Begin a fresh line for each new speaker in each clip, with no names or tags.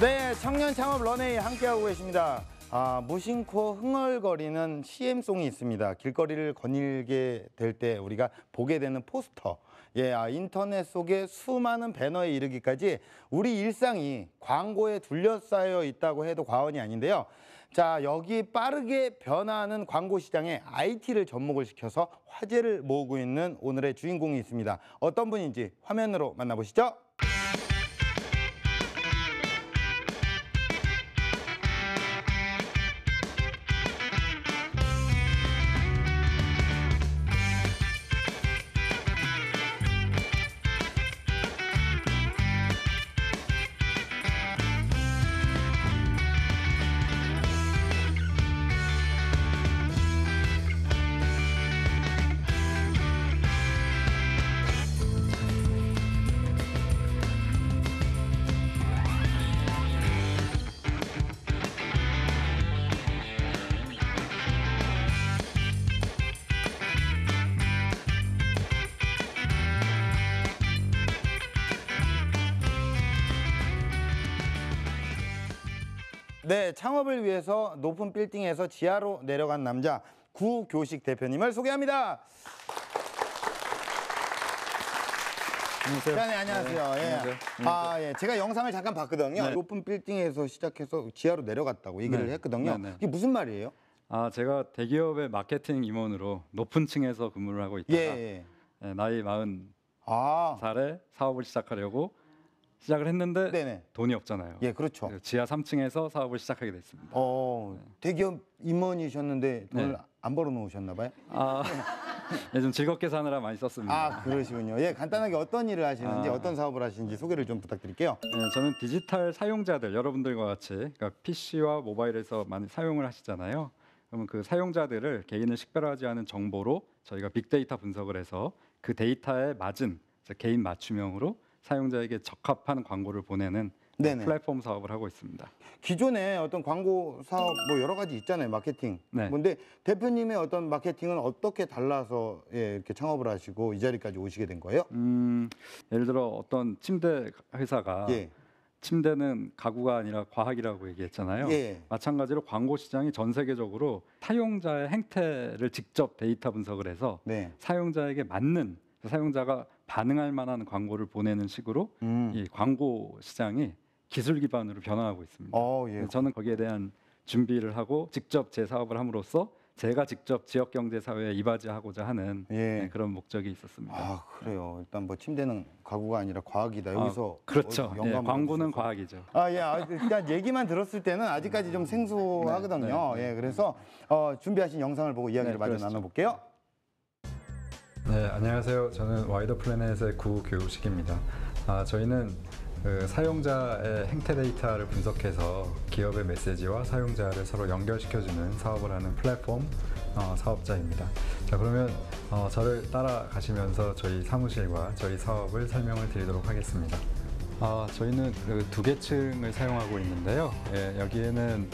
네, 청년 창업 런웨이 함께하고 계십니다. 무심코 흥얼거리는 CM송이 있습니다. 길거리를 거닐게 될 때 우리가 보게 되는 포스터. 인터넷 속에 수많은 배너에 이르기까지 우리 일상이 광고에 둘러싸여 있다고 해도 과언이 아닌데요. 자, 여기 빠르게 변화하는 광고 시장에 IT를 접목을 시켜서 화제를 모으고 있는 오늘의 주인공이 있습니다. 어떤 분인지 화면으로 만나보시죠. 네, 창업을 위해서 높은 빌딩에서 지하로 내려간 남자 구교식 대표님을 소개합니다.
안녕하세요.
네, 안녕하세요.
안녕하세요.
제가 영상을 잠깐 봤거든요.
네.
높은 빌딩에서 시작해서 지하로 내려갔다고 얘기를 했거든요.
네.
이게 무슨 말이에요?
제가 대기업의 마케팅 임원으로 높은 층에서 근무를 하고 있다가 나이 40살에 사업을 시작하려고 시작을 했는데
네네.
돈이 없잖아요.
예, 그렇죠.
지하 3층에서 사업을 시작하게 됐습니다.
대기업 임원이셨는데 돈을 안 벌어 놓으셨나 봐요?
좀 즐겁게 사느라 많이 썼습니다.
그러시군요. 예, 간단하게 어떤 일을 하시는지 어떤 사업을 하시는지 소개를 좀 부탁드릴게요.
저는 디지털 사용자들, 여러분들과 같이 그러니까 PC와 모바일에서 많이 사용을 하시잖아요. 그러면 그 사용자들을 개인을 식별하지 않은 정보로 저희가 빅데이터 분석을 해서 그 데이터에 맞은 개인 맞춤형으로 사용자에게 적합한 광고를 보내는 플랫폼 사업을 하고 있습니다.
기존에 어떤 광고 사업 뭐 여러 가지 있잖아요, 마케팅. 근데 대표님의 어떤 마케팅은 어떻게 달라서 이렇게 창업을 하시고 이 자리까지 오시게 된 거예요?
예를 들어 어떤 침대 회사가 침대는 가구가 아니라 과학이라고 얘기했잖아요. 마찬가지로 광고 시장이 전 세계적으로 사용자의 행태를 직접 데이터 분석을 해서 사용자에게 맞는 사용자가 반응할 만한 광고를 보내는 식으로 이 광고 시장이 기술 기반으로 변화하고 있습니다. 저는 거기에 대한 준비를 하고 직접 제 사업을 함으로써 제가 직접 지역경제사회에 이바지하고자 하는 그런 목적이 있었습니다.
그래요. 일단 뭐 침대는 가구가 아니라 과학이다. 여기서
그렇죠. 광고는 과학이죠.
일단 얘기만 들었을 때는 아직까지 좀 생소하거든요. 그래서 준비하신 영상을 보고 이야기를 마저 나눠볼게요.
네, 안녕하세요. 저는 와이더 플래닛의 구교식입니다. 저희는 사용자의 행태 데이터를 분석해서 기업의 메시지와 사용자를 서로 연결시켜주는 사업을 하는 플랫폼 사업자입니다. 자, 그러면 저를 따라가시면서 저희 사무실과 저희 사업을 설명을 드리도록 하겠습니다. 저희는 두 개 층을 사용하고 있는데요. 여기에는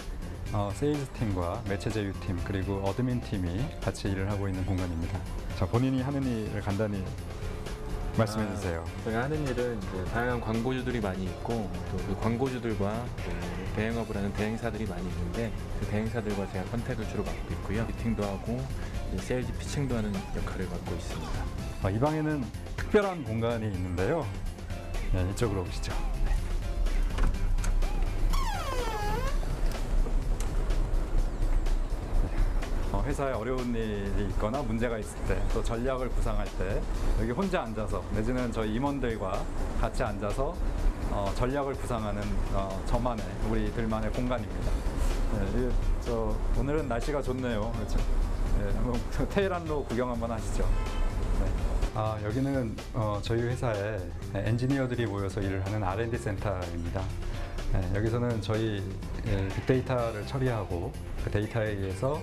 세일즈 팀과 매체 제휴 팀 그리고 어드민 팀이 같이 일을 하고 있는 공간입니다. 자, 본인이 하는 일을 간단히 말씀해 주세요.
저희가 하는 일은 이제 다양한 광고주들이 많이 있고 또 그 광고주들과 대행업을 하는 대행사들이 많이 있는데 그 대행사들과 제가 컨택을 주로 맡고 있고요. 미팅도 하고 세일즈 피칭도 하는 역할을 맡고 있습니다.
이 방에는 특별한 공간이 있는데요. 이쪽으로 오시죠. 회사에 어려운 일이 있거나 문제가 있을 때, 또 전략을 구상할 때 여기 혼자 앉아서 내지는 저희 임원들과 같이 앉아서 전략을 구상하는 저만의 우리들만의 공간입니다. 오늘은 날씨가 좋네요. 그렇죠? 한번 테헤란로 구경 한번 하시죠. 여기는 저희 회사에 엔지니어들이 모여서 일을 하는 R&D 센터입니다. 여기서는 저희 빅데이터를 처리하고 그 데이터에 의해서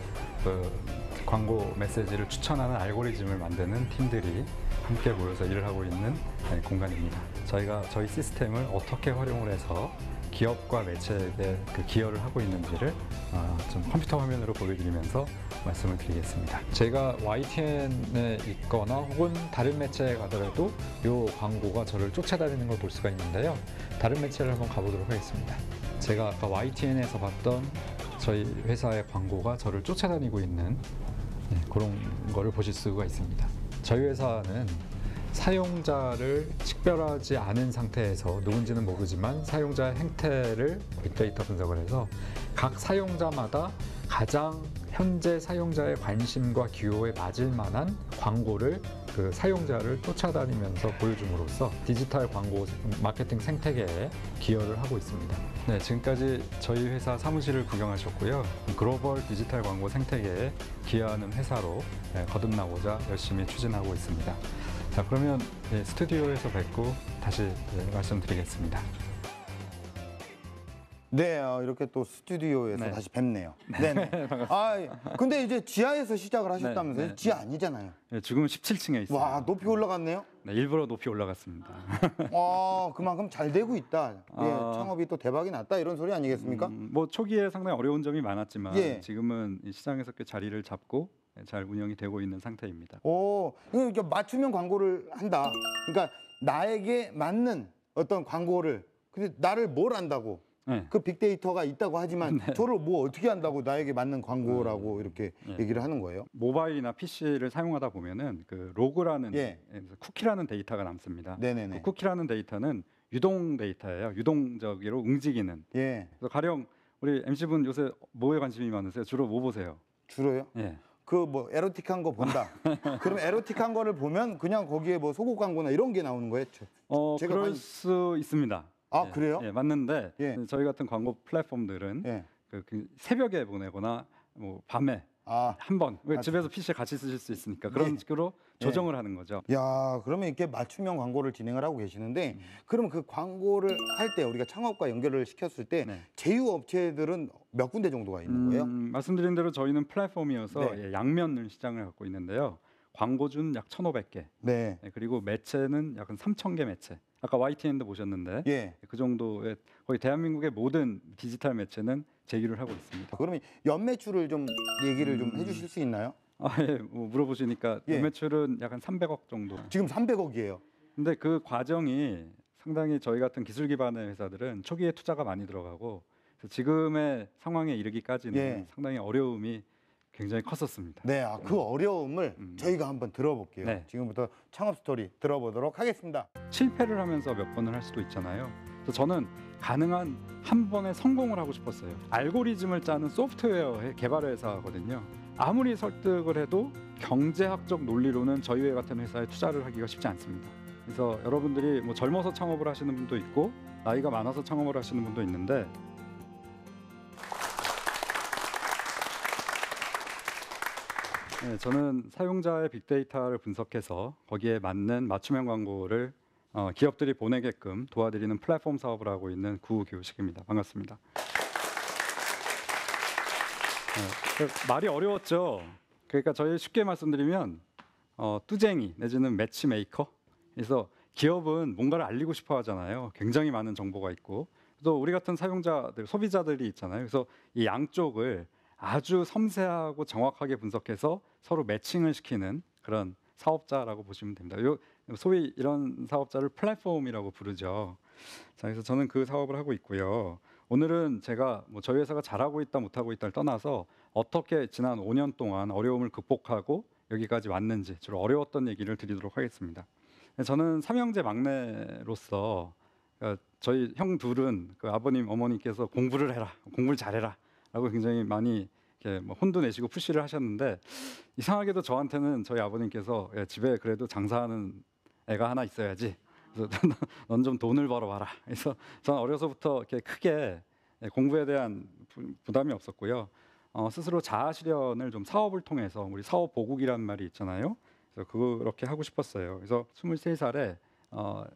광고 메시지를 추천하는 알고리즘을 만드는 팀들이 함께 모여서 일을 하고 있는 공간입니다. 저희가 저희 시스템을 어떻게 활용을 해서 기업과 매체에게 그 기여를 하고 있는지를 좀 컴퓨터 화면으로 보여드리면서 말씀을 드리겠습니다. 제가 YTN에 있거나 혹은 다른 매체에 가더라도 이 광고가 저를 쫓아다니는 걸 볼 수가 있는데요. 다른 매체를 한번 가보도록 하겠습니다. 제가 아까 YTN에서 봤던 저희 회사의 광고가 저를 쫓아다니고 있는 그런 거를 보실 수가 있습니다. 저희 회사는 사용자를 식별하지 않은 상태에서 누군지는 모르지만 사용자의 행태를 빅데이터 분석을 해서 각 사용자마다 가장 현재 사용자의 관심과 기호에 맞을 만한 광고를 그 사용자를 쫓아다니면서 보여줌으로써 디지털 광고 마케팅 생태계에 기여를 하고 있습니다. 네, 지금까지 저희 회사 사무실을 구경하셨고요. 글로벌 디지털 광고 생태계에 기여하는 회사로 거듭나고자 열심히 추진하고 있습니다. 자, 그러면 스튜디오에서 뵙고 다시 말씀드리겠습니다.
네, 이렇게 또 스튜디오에서
네.
다시 뵙네요. 네네. 근데 이제 지하에서 시작을 하셨다면서요?
네.
지하 아니잖아요.
네, 지금은 17층에 있습니다.
와, 높이 올라갔네요.
네, 일부러 높이 올라갔습니다.
그만큼 잘 되고 있다. 예, 창업이 또 대박이 났다 이런 소리 아니겠습니까?
뭐 초기에 상당히 어려운 점이 많았지만
예.
지금은 이 시장에서 꽤 자리를 잡고 잘 운영이 되고 있는 상태입니다.
그러니까 맞춤형 광고를 한다. 그러니까 나에게 맞는 어떤 광고를, 근데 나를 뭘 안다고?
네.
그 빅데이터가 있다고 하지만 저를 뭐 어떻게 한다고 나에게 맞는 광고라고 이렇게 얘기를 하는 거예요?
모바일이나 PC를 사용하다 보면은 그 로그라는 쿠키라는 데이터가 남습니다.
네네네.
그 쿠키라는 데이터는 유동 데이터예요. 유동적으로 움직이는.
예.
그래서 가령 우리 MC분 요새 뭐에 관심이 많으세요? 주로 뭐 보세요?
주로요?
예.
그 뭐 에로틱한 거 본다. 그럼 에로틱한 거를 보면 그냥 거기에 뭐 속옷 광고나 이런 게 나오는 거예요? 제가
그럴 수 있습니다.
그래요?
예, 맞는데
예.
저희 같은 광고 플랫폼들은
예.
그 새벽에 보내거나 뭐 밤에 한 번 집에서 PC 같이 쓰실 수 있으니까 그런 식으로 조정을 하는 거죠.
야, 그러면 이렇게 맞춤형 광고를 진행을 하고 계시는데 그러면 그 광고를 할 때 우리가 창업과 연결을 시켰을 때 제휴 업체들은 몇 군데 정도가 있는 거예요?
말씀드린 대로 저희는 플랫폼이어서 양면을 시장을 갖고 있는데요. 광고주는 약 1,500개,
네.
그리고 매체는 약 3,000개 매체. 아까 YTN도 보셨는데 그 정도의 거의 대한민국의 모든 디지털 매체는 제휴를 하고 있습니다.
그러면 연매출을 좀 얘기를 좀 해주실 수 있나요?
뭐 물어보시니까 연매출은 약 한 300억 정도.
지금 300억이에요.
근데 그 과정이 상당히 저희 같은 기술 기반의 회사들은 초기에 투자가 많이 들어가고 그래서 지금의 상황에 이르기까지는 상당히 어려움이 굉장히 컸었습니다.
네, 그 어려움을 저희가 한번 들어볼게요.
네.
지금부터 창업 스토리 들어보도록 하겠습니다.
실패를 하면서 몇 번을 할 수도 있잖아요. 그래서 저는 가능한 한 번에 성공을 하고 싶었어요. 알고리즘을 짜는 소프트웨어 개발 회사거든요. 아무리 설득을 해도 경제학적 논리로는 저희 같은 회사에 투자를 하기가 쉽지 않습니다. 그래서 여러분들이 뭐 젊어서 창업을 하시는 분도 있고 나이가 많아서 창업을 하시는 분도 있는데 저는 사용자의 빅데이터를 분석해서 거기에 맞는 맞춤형 광고를 기업들이 보내게끔 도와드리는 플랫폼 사업을 하고 있는 구교식입니다. 반갑습니다. 말이 어려웠죠. 그러니까 저희 쉽게 말씀드리면 뚜쟁이 내지는 매치메이커. 그래서 기업은 뭔가를 알리고 싶어 하잖아요. 굉장히 많은 정보가 있고 또 우리 같은 사용자들, 소비자들이 있잖아요. 그래서 이 양쪽을 아주 섬세하고 정확하게 분석해서 서로 매칭을 시키는 그런 사업자라고 보시면 됩니다. 소위 이런 사업자를 플랫폼이라고 부르죠. 자, 그래서 저는 그 사업을 하고 있고요. 오늘은 제가 뭐 저희 회사가 잘하고 있다 못하고 있다를 떠나서 어떻게 지난 5년 동안 어려움을 극복하고 여기까지 왔는지 주로 어려웠던 얘기를 드리도록 하겠습니다. 저는 삼형제 막내로서 저희 형 둘은 그 아버님 어머니께서 공부를 해라, 공부를 잘해라 라고 굉장히 많이 이렇게 뭐 혼도 내시고 푸시를 하셨는데 이상하게도 저한테는 저희 아버님께서 집에 그래도 장사하는 애가 하나 있어야지. 그래서 넌 좀 돈을 벌어봐라. 그래서 저는 어려서부터 이렇게 크게 공부에 대한 부담이 없었고요. 스스로 자아 실현을 좀 사업을 통해서 우리 사업 보국이라는 말이 있잖아요. 그래서 그렇게 하고 싶었어요. 그래서 23살에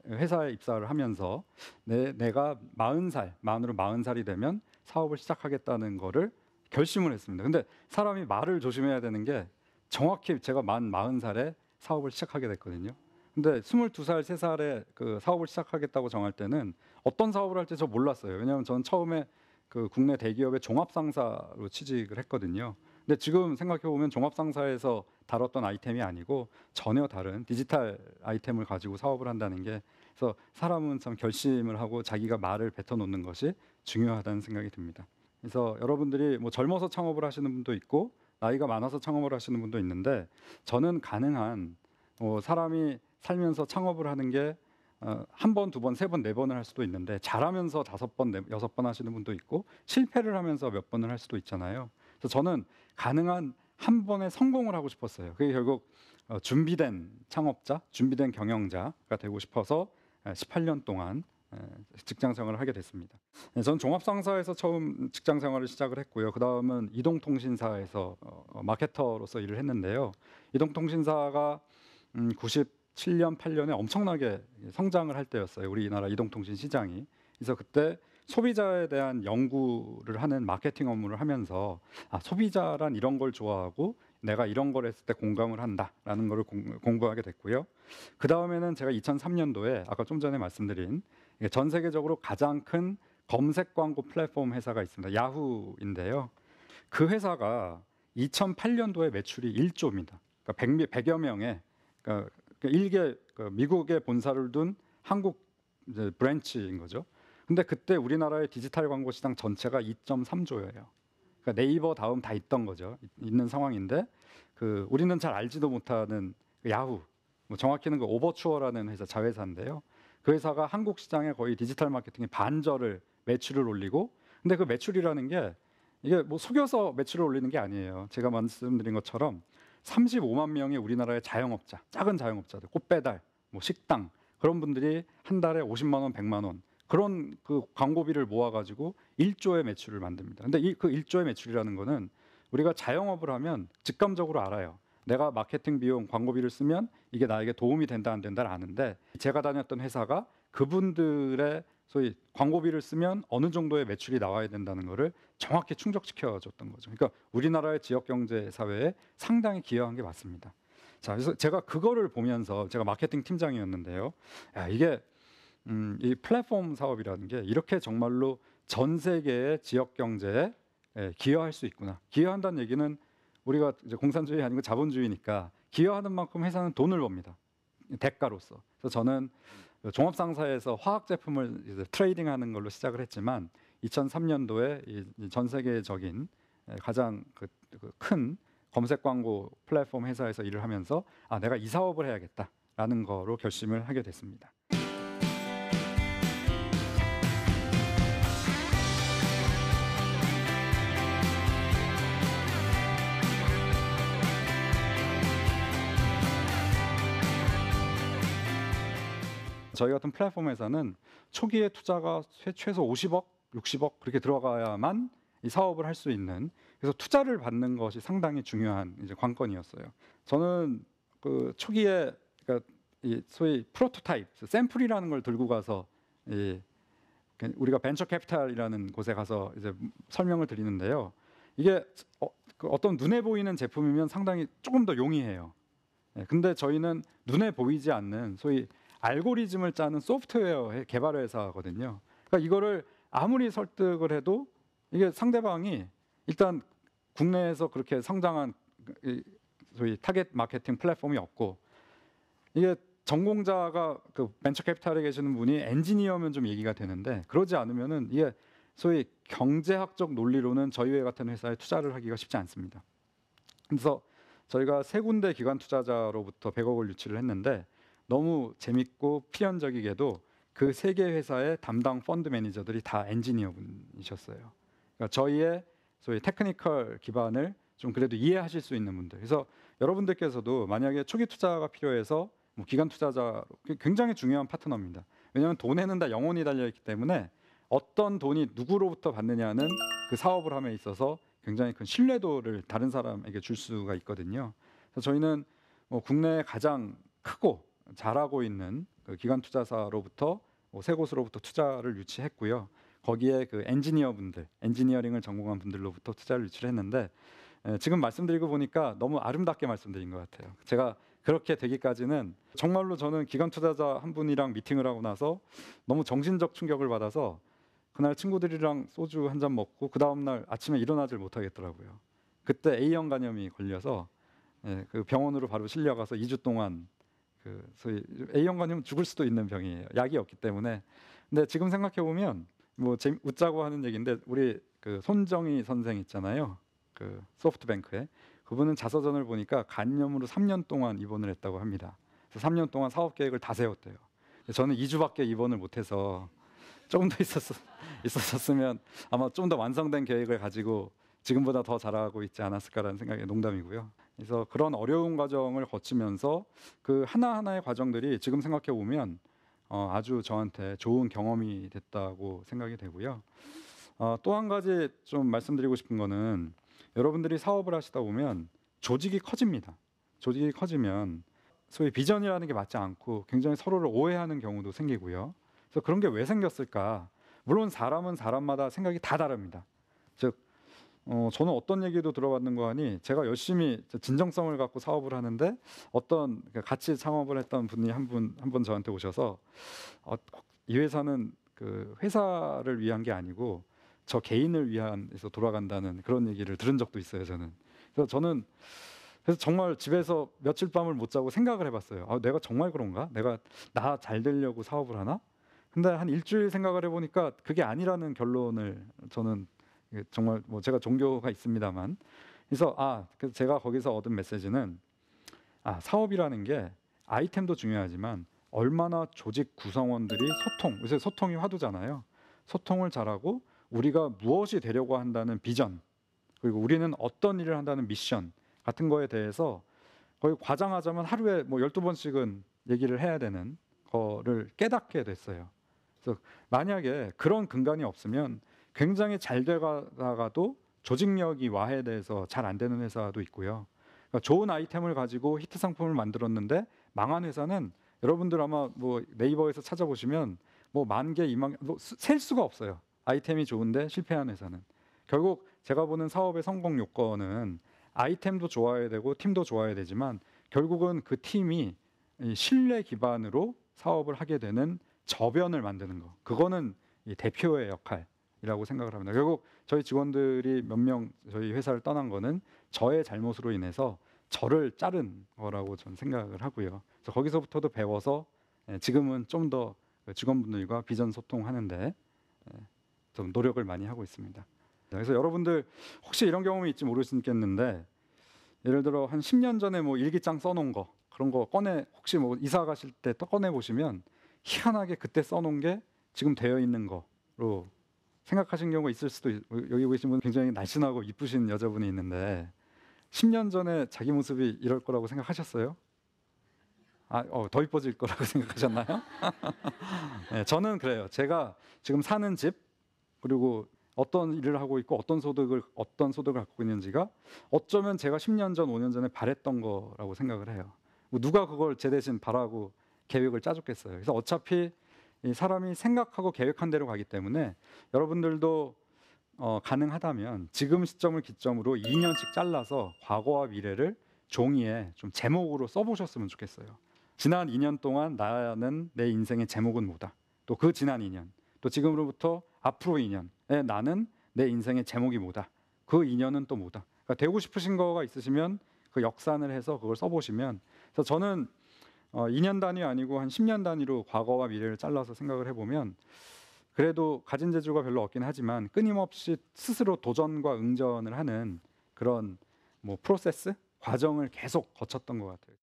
회사에 입사를 하면서 내가 40살, 만으로 40살이 되면 사업을 시작하겠다는 거를 결심을 했습니다. 근데 사람이 말을 조심해야 되는 게 정확히 제가 만 40살에 사업을 시작하게 됐거든요. 근데 22살, 3살에 그 사업을 시작하겠다고 정할 때는 어떤 사업을 할지 저 몰랐어요. 왜냐하면 저는 처음에 그 국내 대기업의 종합상사로 취직을 했거든요. 근데 지금 생각해 보면 종합상사에서 다뤘던 아이템이 아니고 전혀 다른 디지털 아이템을 가지고 사업을 한다는 게, 그래서 사람은 참 결심을 하고 자기가 말을 뱉어놓는 것이 중요하다는 생각이 듭니다. 그래서 여러분들이 뭐 젊어서 창업을 하시는 분도 있고 나이가 많아서 창업을 하시는 분도 있는데, 저는 가능한 사람이 살면서 창업을 하는 게 한 번, 두 번, 세 번, 네 번을 할 수도 있는데, 잘하면서 5번, 6번 하시는 분도 있고 실패를 하면서 몇 번을 할 수도 있잖아요. 그래서 저는 가능한 한 번에 성공을 하고 싶었어요. 그게 결국 준비된 창업자, 준비된 경영자가 되고 싶어서 18년 동안 직장 생활을 하게 됐습니다. 저는 종합상사에서 처음 직장 생활을 시작을 했고요. 그 다음은 이동통신사에서 마케터로서 일을 했는데요. 이동통신사가 97년, 8년에 엄청나게 성장을 할 때였어요. 우리나라 이동통신 시장이. 그래서 그때 소비자에 대한 연구를 하는 마케팅 업무를 하면서 소비자란 이런 걸 좋아하고 내가 이런 걸 했을 때 공감을 한다라는 걸 공부하게 됐고요. 그 다음에는 제가 2003년도에 아까 좀 전에 말씀드린 전 세계적으로 가장 큰 검색 광고 플랫폼 회사가 있습니다. 야후인데요. 그 회사가 2008년도에 매출이 1조입니다. 그러니까 100여 명의 그러니까 일개 미국에 본사를 둔 한국 이제 브랜치인 거죠. 근데 그때 우리나라의 디지털 광고 시장 전체가 2.3조예요. 그러니까 네이버 다음 다 있던 거죠. 있는 상황인데 우리는 잘 알지도 못하는 야후, 뭐 정확히는 그 오버추어라는 회사 자회사인데요. 그 회사가 한국 시장에 거의 디지털 마케팅의 반절을 매출을 올리고, 근데 그 매출이라는 게 이게 뭐 속여서 매출을 올리는 게 아니에요. 제가 말씀드린 것처럼 35만 명의 우리나라의 자영업자, 작은 자영업자들, 꽃배달, 뭐 식당 그런 분들이 한 달에 50만 원, 100만 원 그런 그 광고비를 모아가지고 1조의 매출을 만듭니다. 근데 그 1조의 매출이라는 거는 우리가 자영업을 하면 직감적으로 알아요. 내가 마케팅 비용, 광고비를 쓰면 이게 나에게 도움이 된다 안 된다를 아는데, 제가 다녔던 회사가 그분들의 소위 광고비를 쓰면 어느 정도의 매출이 나와야 된다는 거를 정확히 충족시켜줬던 거죠. 그러니까 우리나라의 지역 경제 사회에 상당히 기여한 게 맞습니다. 자, 그래서 제가 그거를 보면서, 제가 마케팅 팀장이었는데요. 이게 이 플랫폼 사업이라는 게 이렇게 정말로 전 세계의 지역 경제에 기여할 수 있구나. 기여한다는 얘기는 우리가 이제 공산주의 아니고 자본주의니까 기여하는 만큼 회사는 돈을 법니다. 대가로서. 그래서 저는 종합상사에서 화학 제품을 이제 트레이딩하는 걸로 시작을 했지만 2003년도에 전 세계적인 가장 큰 검색 광고 플랫폼 회사에서 일을 하면서 내가 이 사업을 해야겠다라는 거로 결심을 하게 됐습니다. 저희 같은 플랫폼 회사는 초기에 투자가 최소 50억, 60억 그렇게 들어가야만 이 사업을 할 수 있는, 그래서 투자를 받는 것이 상당히 중요한 이제 관건이었어요. 저는 그 초기에 그러니까 이 소위 프로토타입, 샘플이라는 걸 들고 가서 우리가 벤처 캐피탈이라는 곳에 가서 이제 설명을 드리는데요. 이게 어떤 눈에 보이는 제품이면 상당히 조금 더 용이해요. 근데 저희는 눈에 보이지 않는 소위 알고리즘을 짜는 소프트웨어 개발 회사거든요. 그러니까 이거를 아무리 설득을 해도 이게 상대방이 일단 국내에서 그렇게 성장한 소위 타겟 마케팅 플랫폼이 없고, 이게 전공자가 그 벤처 캐피탈에 계시는 분이 엔지니어면 좀 얘기가 되는데, 그러지 않으면은 이게 소위 경제학적 논리로는 저희 같은 회사에 투자를 하기가 쉽지 않습니다. 그래서 저희가 3군데 기관 투자자로부터 100억을 유치를 했는데, 너무 재밌고 필연적이게도 그 3개 회사의 담당 펀드 매니저들이 다 엔지니어 분이셨어요. 그러니까 저희의 소위 테크니컬 기반을 좀 그래도 이해하실 수 있는 분들. 그래서 여러분들께서도 만약에 초기 투자가 필요해서 뭐 기관 투자자 굉장히 중요한 파트너입니다. 왜냐하면 돈에는 다 영혼이 달려있기 때문에 어떤 돈이 누구로부터 받느냐는 그 사업을 함에 있어서 굉장히 큰 신뢰도를 다른 사람에게 줄 수가 있거든요. 그래서 저희는 뭐 국내에 가장 크고 잘하고 있는 그 기관 투자사로부터 3곳으로부터 투자를 유치했고요. 거기에 그 엔지니어분들, 엔지니어링을 전공한 분들로부터 투자를 유치했는데, 지금 말씀드리고 보니까 너무 아름답게 말씀드린 것 같아요. 제가 그렇게 되기까지는 정말로 저는 기관 투자자 한 분이랑 미팅을 하고 나서 너무 정신적 충격을 받아서 그날 친구들이랑 소주 한 잔 먹고 그 다음 날 아침에 일어나질 못하겠더라고요. 그때 A형 간염이 걸려서 그 병원으로 바로 실려가서 2주 동안 그 소위 A형 간염 죽을 수도 있는 병이에요. 약이 없기 때문에. 근데 지금 생각해 보면 뭐 웃자고 하는 얘기인데 우리 그 손정희 선생 있잖아요. 그 소프트뱅크에 그분은 자서전을 보니까 간염으로 3년 동안 입원을 했다고 합니다. 그래서 3년 동안 사업 계획을 다 세웠대요. 저는 2주밖에 입원을 못해서 조금 더 있었으면 아마 좀 더 완성된 계획을 가지고 지금보다 더 잘하고 있지 않았을까라는 생각이 농담이고요. 그래서 그런 어려운 과정을 거치면서 그 하나하나의 과정들이 지금 생각해 보면 아주 저한테 좋은 경험이 됐다고 생각이 되고요. 또 한 가지 좀 말씀드리고 싶은 거는 여러분들이 사업을 하시다 보면 조직이 커집니다. 조직이 커지면 소위 비전이라는 게 맞지 않고 굉장히 서로를 오해하는 경우도 생기고요. 그래서 그런 게 왜 생겼을까? 물론 사람은 사람마다 생각이 다 다릅니다. 즉 저는 어떤 얘기도 들어봤는 거 하니 제가 열심히 진정성을 갖고 사업을 하는데 어떤 같이 창업을 했던 분이 한 분 저한테 오셔서 이 회사는 그 회사를 위한 게 아니고 저 개인을 위한에서 돌아간다는 그런 얘기를 들은 적도 있어요. 그래서 정말 집에서 며칠 밤을 못 자고 생각을 해봤어요. 내가 정말 그런가? 내가 나 잘 되려고 사업을 하나? 근데 한 일주일 생각을 해보니까 그게 아니라는 결론을 저는 정말 뭐 제가 종교가 있습니다만 그래서 그래서 제가 거기서 얻은 메시지는 사업이라는 게 아이템도 중요하지만 얼마나 조직 구성원들이 요새 소통이 화두잖아요. 소통을 잘하고 우리가 무엇이 되려고 한다는 비전 그리고 우리는 어떤 일을 한다는 미션 같은 거에 대해서 거의 과장하자면 하루에 뭐 12번씩은 얘기를 해야 되는 거를 깨닫게 됐어요. 그래서 만약에 그런 근간이 없으면 굉장히 잘 되다가도 조직력이 와해돼서 잘 안 되는 회사도 있고요. 그러니까 좋은 아이템을 가지고 히트 상품을 만들었는데 망한 회사는 여러분들 아마 뭐 네이버에서 찾아보시면 뭐 10,000개, 20,000개 셀 수가 없어요. 아이템이 좋은데 실패한 회사는. 결국 제가 보는 사업의 성공 요건은 아이템도 좋아야 되고 팀도 좋아야 되지만 결국은 그 팀이 신뢰 기반으로 사업을 하게 되는 저변을 만드는 거. 그거는 이 대표의 역할이라고 생각을 합니다. 결국 저희 직원들이 몇 명 저희 회사를 떠난 거는 저의 잘못으로 인해서 저를 자른 거라고 저는 생각을 하고요. 그래서 거기서부터도 배워서 지금은 좀 더 직원분들과 비전 소통하는데 좀 노력을 많이 하고 있습니다. 그래서 여러분들 혹시 이런 경험이 있지 모르시겠는데 예를 들어 한 10년 전에 뭐 일기장 써놓은 거 그런 거 혹시 뭐 이사 가실 때 또 꺼내 보시면 희한하게 그때 써놓은 게 지금 되어 있는 거로 생각하신 경우가 있을 수도 여기 계신 분 굉장히 날씬하고 이쁘신 여자분이 있는데 10년 전에 자기 모습이 이럴 거라고 생각하셨어요? 더 이뻐질 거라고 생각하셨나요? 네, 저는 그래요. 제가 지금 사는 집 그리고 어떤 일을 하고 있고 어떤 소득을 갖고 있는지가 어쩌면 제가 10년 전, 5년 전에 바랬던 거라고 생각을 해요. 뭐 누가 그걸 제 대신 바라고 계획을 짜줬겠어요. 그래서 어차피 이 사람이 생각하고 계획한 대로 가기 때문에 여러분들도 가능하다면 지금 시점을 기점으로 2년씩 잘라서 과거와 미래를 종이에 좀 제목으로 써보셨으면 좋겠어요. 지난 2년 동안 나는 내 인생의 제목은 뭐다. 또 그 지난 2년, 또 지금으로부터 앞으로 2년에 나는 내 인생의 제목이 뭐다. 그 2년은 또 뭐다. 그러니까 되고 싶으신 거가 있으시면 그 역산을 해서 그걸 써보시면. 그래서 저는 2년 단위 아니고 한 10년 단위로 과거와 미래를 잘라서 생각을 해보면 그래도 가진 재주가 별로 없긴 하지만 끊임없이 스스로 도전과 응전을 하는 그런 뭐 프로세스 과정을 계속 거쳤던 것 같아요.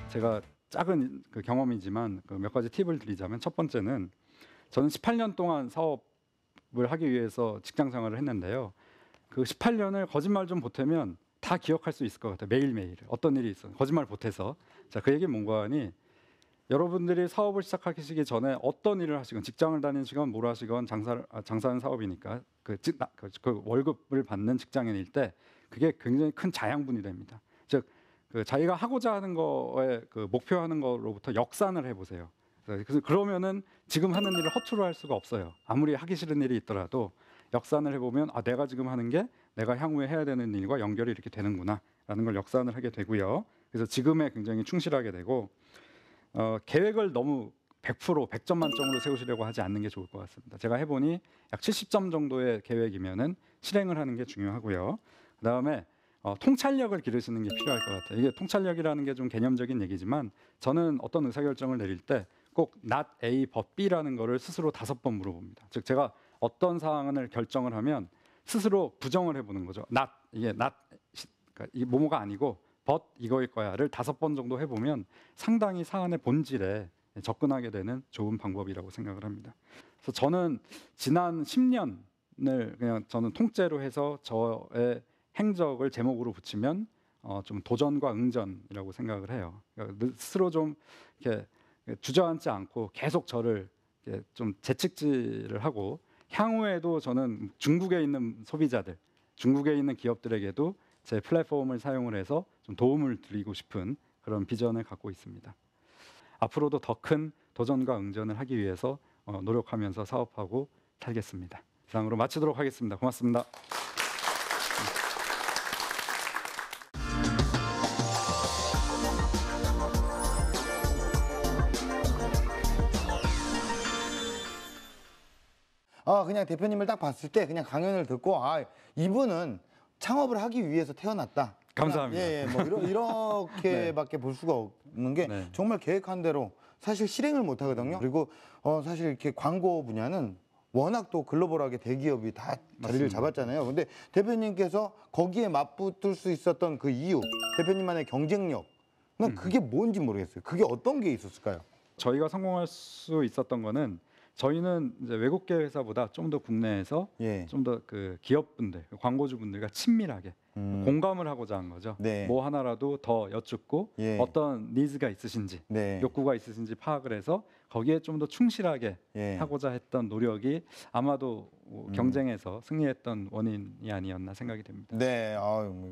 제가 작은 그 경험이지만 그 몇 가지 팁을 드리자면 첫 번째는 저는 18년 동안 사업을 하기 위해서 직장 생활을 했는데요. 그 18년을 거짓말 좀 보태면 다 기억할 수 있을 것 같아요. 매일매일 어떤 일이 있어 거짓말 보태서. 자, 그 얘기는 뭔가 하니 여러분들이 사업을 시작하시기 전에 어떤 일을 하시건 직장을 다니시건 뭘 하시건 장사하는 사업이니까 그 월급을 받는 직장인일 때 그게 굉장히 큰 자양분이 됩니다. 즉 그 자기가 하고자 하는 거에 그 목표하는 거로부터 역산을 해보세요. 그래서 그러면은 지금 하는 일을 허투루 할 수가 없어요. 아무리 하기 싫은 일이 있더라도 역산을 해보면 내가 지금 하는 게 내가 향후에 해야 되는 일과 연결이 이렇게 되는구나라는 걸 역산을 하게 되고요. 그래서 지금에 굉장히 충실하게 되고 계획을 너무 100% 100점 만점으로 세우시려고 하지 않는 게 좋을 것 같습니다. 제가 해보니 약 70점 정도의 계획이면은 실행을 하는 게 중요하고요. 그다음에 통찰력을 기르시는 게 필요할 것 같아요. 이게 통찰력이라는 게 좀 개념적인 얘기지만 저는 어떤 의사결정을 내릴 때 꼭 not A but B라는 거를 스스로 5번 물어봅니다. 즉 제가 어떤 사항을 결정을 하면 스스로 부정을 해보는 거죠. 이게 not 그러니까 이 뭐뭐가 아니고 but 이거일 거야를 5번 정도 해보면 상당히 사안의 본질에 접근하게 되는 좋은 방법이라고 생각을 합니다. 그래서 저는 지난 10년을 그냥 저는 통째로 해서 저의 행적을 제목으로 붙이면 좀 도전과 응전이라고 생각을 해요. 그러니까 스스로 좀 이렇게 주저앉지 않고 계속 저를 이렇게 좀 재측지를 하고 향후에도 저는 중국에 있는 소비자들, 중국에 있는 기업들에게도 제 플랫폼을 사용을 해서 좀 도움을 드리고 싶은 그런 비전을 갖고 있습니다. 앞으로도 더 큰 도전과 응전을 하기 위해서 노력하면서 사업하고 살겠습니다. 이상으로 마치도록 하겠습니다. 고맙습니다.
그냥 대표님을 딱 봤을 때 그냥 강연을 듣고 이분은 창업을 하기 위해서 태어났다.
감사합니다.
예, 뭐 이렇게밖에 볼 수가 없는 게
네.
정말 계획한 대로 사실 실행을 못 하거든요. 그리고 사실 이렇게 광고 분야는 워낙 또 글로벌하게 대기업이 다 자리를
맞습니다.
잡았잖아요. 근데 대표님께서 거기에 맞붙을 수 있었던 그 이유, 대표님만의 경쟁력, 난 그게 뭔지 모르겠어요. 그게 어떤 게 있었을까요?
저희가 성공할 수 있었던 거는 저희는 이제 외국계 회사보다 좀 더 국내에서
예.
좀 더 그 기업분들, 광고주분들과 친밀하게 공감을 하고자 한 거죠.
네.
뭐 하나라도 더 여쭙고
예.
어떤 니즈가 있으신지,
네.
욕구가 있으신지 파악을 해서 거기에 좀 더 충실하게
예.
하고자 했던 노력이 아마도 경쟁에서 승리했던 원인이 아니었나 생각이 됩니다.
네,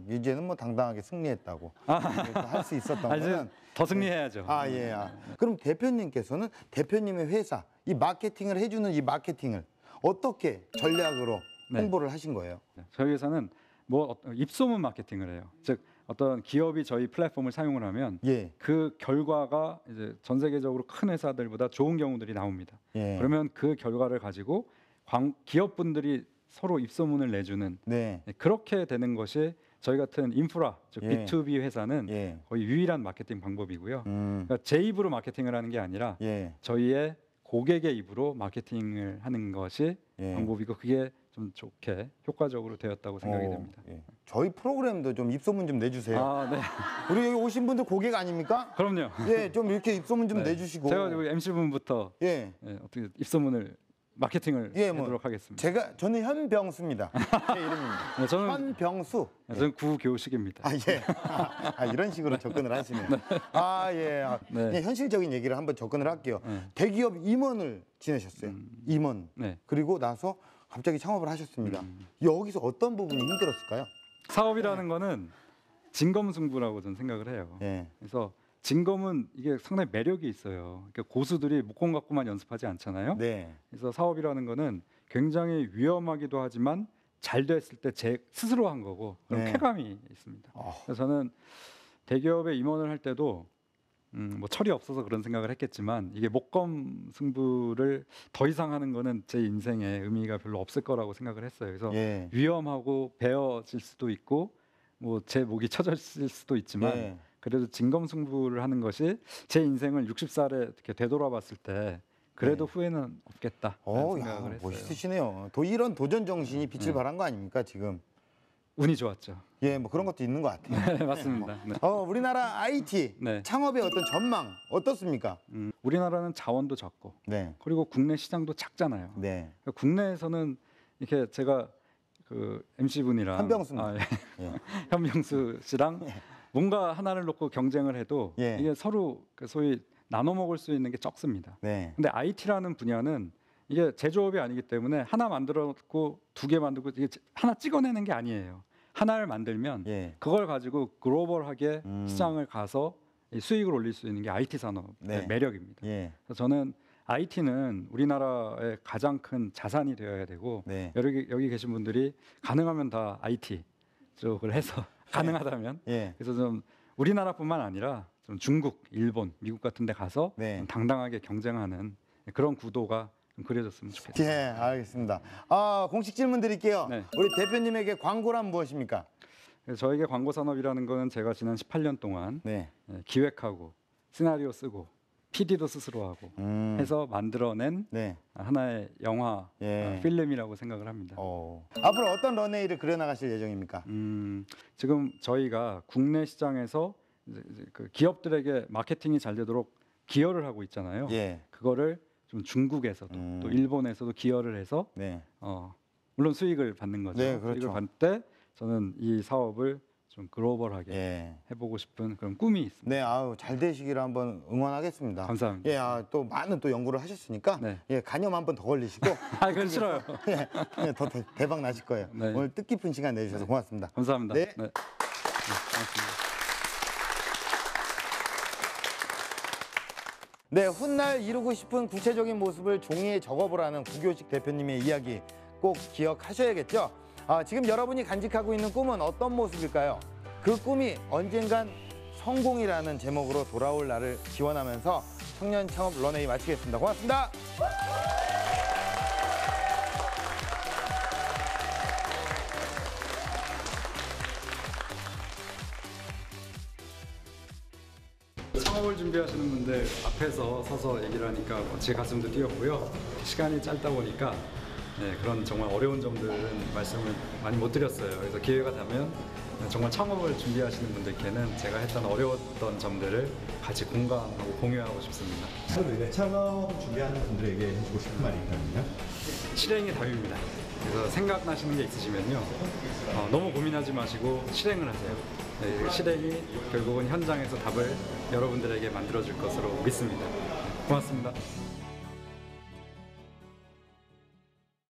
이제는 뭐 당당하게 승리했다고 할 수 있었던
이제
거는
더 승리해야죠.
예. 그럼 대표님께서는 대표님의 회사 이 마케팅을 해주는 이 마케팅을 어떻게 전략으로
네.
홍보를 하신 거예요?
저희 회사는 입소문 마케팅을 해요. 즉 어떤 기업이 저희 플랫폼을 사용을 하면
예.
그 결과가 이제 전 세계적으로 큰 회사들보다 좋은 경우들이 나옵니다.
예.
그러면 그 결과를 가지고 기업분들이 서로 입소문을 내주는
네.
그렇게 되는 것이 저희 같은 인프라, 즉
예.
B2B 회사는
예.
거의 유일한 마케팅 방법이고요.
음.
그러니까 제 입으로 마케팅을 하는 게 아니라
예.
저희의 고객의 입으로 마케팅을 하는 것이
예.
방법이고 그게 좀 좋게 효과적으로 되었다고 생각이 됩니다.
예. 저희 프로그램도 좀 입소문 좀 내주세요.
네.
우리 여기 오신 분들 고객 아닙니까?
그럼요.
예, 좀 이렇게 입소문 좀
네.
내주시고.
제가 우리 MC 분부터
예.
어떻게 입소문을 마케팅을 하도록 하겠습니다.
저는 현병수입니다. 제 이름입니다.
네, 저는
현병수.
저는 구교식입니다.
예. 이런 식으로 접근을 하시네요. 예.
네.
그냥 현실적인 얘기를 한번 접근을 할게요. 대기업 임원을 지내셨어요. 임원.
네.
그리고 나서 갑자기 창업을 하셨습니다. 여기서 어떤 부분이 힘들었을까요?
사업이라는 거는 진검승부라고 저는 생각을 해요.
예.
그래서 진검은 이게 상당히 매력이 있어요. 그러니까 고수들이 목공 갖고만 연습하지 않잖아요.
네.
그래서 사업이라는 거는 굉장히 위험하기도 하지만 잘 됐을 때 제 스스로 한 거고 그런
네.
쾌감이 있습니다. 그래서 저는 대기업에 임원을 할 때도 뭐 철이 없어서 그런 생각을 했겠지만 이게 목검 승부를 더 이상 하는 거는 제 인생에 의미가 별로 없을 거라고 생각을 했어요. 그래서
예.
위험하고 베어질 수도 있고 뭐 제 목이 쳐졌을 수도 있지만
예.
그래도 진검승부를 하는 것이 제 인생을 60살에 이렇게 되돌아봤을 때 그래도 후회는 없겠다 생각을 했어요.
멋있으시네요. 이런 도전 정신이 빛을 발한 거 아닙니까 지금?
운이 좋았죠.
예, 뭐 그런 것도 있는 것 같아요.
네, 맞습니다. 네.
우리나라 IT
네.
창업의 어떤 전망 어떻습니까?
우리나라는 자원도 적고
네,
그리고 국내 시장도 작잖아요.
네,
그러니까 국내에서는 이렇게 제가 그 MC 분이랑
현병수입니다.
예. 현병수 씨랑 뭔가 하나를 놓고 경쟁을 해도
예.
이게 서로 그 소위 나눠 먹을 수 있는 게 적습니다.
네,
근데 IT라는 분야는 이게 제조업이 아니기 때문에 하나 만들었고 2개 만들고 이게 하나 찍어내는 게 아니에요. 하나를 만들면
예.
그걸 가지고 글로벌하게 시장을 가서 이 수익을 올릴 수 있는 게 IT 산업의
네.
매력입니다.
예,
그래서 저는 IT는 우리나라의 가장 큰 자산이 되어야 되고
네.
여기 계신 분들이 가능하면 다 IT 쪽을 해서 가능하다면
예.
그래서 좀 우리나라뿐만 아니라 좀 중국, 일본, 미국 같은 데 가서
네.
좀 당당하게 경쟁하는 그런 구도가 좀 그려졌으면 좋겠습니다.
예, 알겠습니다. 공식 질문 드릴게요.
네.
우리 대표님에게 광고란 무엇입니까?
그래서 저에게 광고 산업이라는 거는 제가 지난 18년 동안
네.
기획하고 시나리오 쓰고 PD도 스스로 하고 해서 만들어낸
네.
하나의 영화
예.
필름이라고 생각을 합니다.
앞으로 어떤 런웨이를 그려나가실 예정입니까?
지금 저희가 국내 시장에서 이제 그 기업들에게 마케팅이 잘 되도록 기여를 하고 있잖아요.
예.
그거를 좀 중국에서도 또 일본에서도 기여를 해서
네.
물론 수익을 받는 거죠.
네, 그렇죠.
수익을 받을 때 저는 이 사업을 좀 글로벌하게
예.
해보고 싶은 그런 꿈이 있습니다.
네, 잘 되시기를 한번 응원하겠습니다.
감사합니다.
예, 또 많은 또 연구를 하셨으니까
네.
예, 간염 한 번 더 걸리시고
그건 싫어요.
예, 더 대박 나실 거예요.
네.
오늘 뜻깊은 시간 내주셔서 고맙습니다.
감사합니다.
네.
네, 고맙습니다.
네, 훗날 이루고 싶은 구체적인 모습을 종이에 적어보라는 구교식 대표님의 이야기 꼭 기억하셔야겠죠. 지금 여러분이 간직하고 있는 꿈은 어떤 모습일까요? 그 꿈이 언젠간 성공이라는 제목으로 돌아올 날을 기원하면서 청년 창업 런웨이 마치겠습니다. 고맙습니다.
창업을 준비하시는 분들 앞에서 서서 얘기를 하니까 제 가슴도 뛰었고요. 시간이 짧다 보니까 그런 정말 어려운 점들은 말씀을 많이 못 드렸어요. 그래서 기회가 되면 정말 창업을 준비하시는 분들께는 제가 했던 어려웠던 점들을 같이 공감하고 공유하고 싶습니다.
창업 준비하는 분들에게 해주고 싶은 말이 있다면요?
실행이 답입니다. 그래서 생각나시는 게 있으시면요, 너무 고민하지 마시고 실행을 하세요. 네, 실행이 결국은 현장에서 답을 여러분들에게 만들어줄 것으로 믿습니다. 고맙습니다.